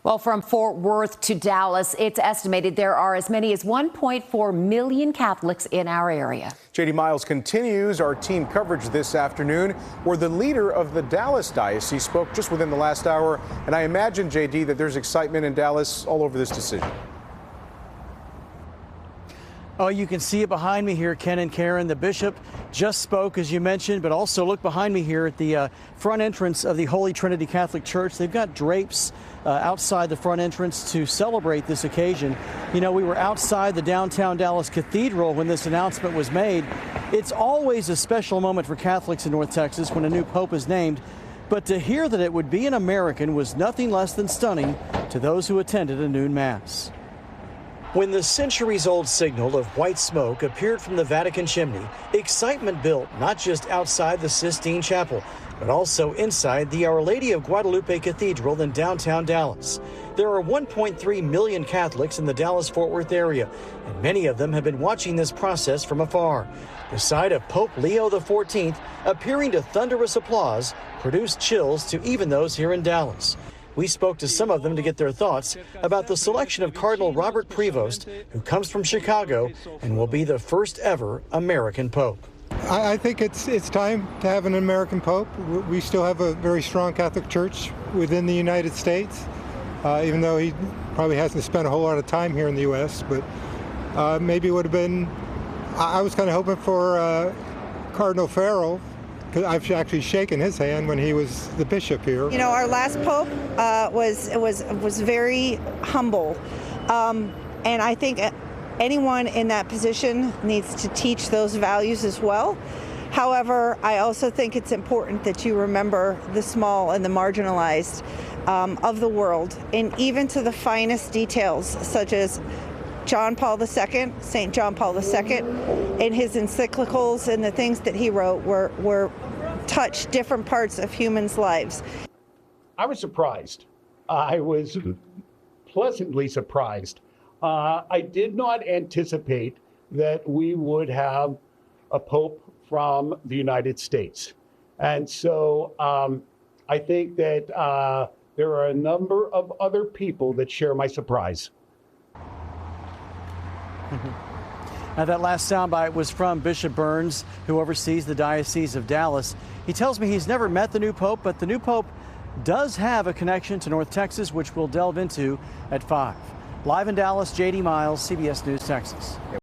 Well, from Fort Worth to Dallas, it's estimated there are as many as 1.4 million Catholics in our area. JD Miles continues our team coverage this afternoon, where the leader of the Dallas Diocese spoke just within the last hour. And I imagine, JD, that there's excitement in Dallas all over this decision. Oh, you can see it behind me here, Ken and Karen. The bishop just spoke, as you mentioned, but also look behind me here at the front entrance of the Holy Trinity Catholic Church. They've got drapes outside the front entrance to celebrate this occasion. You know, we were outside the downtown Dallas Cathedral when this announcement was made. It's always a special moment for Catholics in North Texas when a new pope is named. But to hear that it would be an American was nothing less than stunning to those who attended a noon mass. When the centuries-old signal of white smoke appeared from the Vatican chimney, excitement built not just outside the Sistine Chapel, but also inside the Our Lady of Guadalupe Cathedral in downtown Dallas. There are 1.3 million Catholics in the Dallas-Fort Worth area, and many of them have been watching this process from afar. The sight of Pope Leo XIV appearing to thunderous applause produced chills to even those here in Dallas. We spoke to some of them to get their thoughts about the selection of Cardinal Robert Prevost, who comes from Chicago and will be the first ever American Pope. I think it's time to have an American Pope. We still have a very strong Catholic Church within the United States, even though he probably hasn't spent a whole lot of time here in the U.S., but maybe it would have been, I was kind of hoping for Cardinal Farrell. I've actually shaken his hand when he was the bishop here. You know, our last pope was very humble, and I think anyone in that position needs to teach those values as well. However, I also think it's important that you remember the small and the marginalized of the world, and even to the finest details, such as John Paul II, St. John Paul II, and his encyclicals and the things that he wrote were touch different parts of humans' lives. I was surprised. I was pleasantly surprised. I did not anticipate that we would have a pope from the United States. And so I think that there are a number of other people that share my surprise. Now, that last soundbite was from Bishop Burns, who oversees the Diocese of Dallas. He tells me he's never met the new pope, but the new pope does have a connection to North Texas, which we'll delve into at 5. Live in Dallas, JD Miles, CBS News, Texas.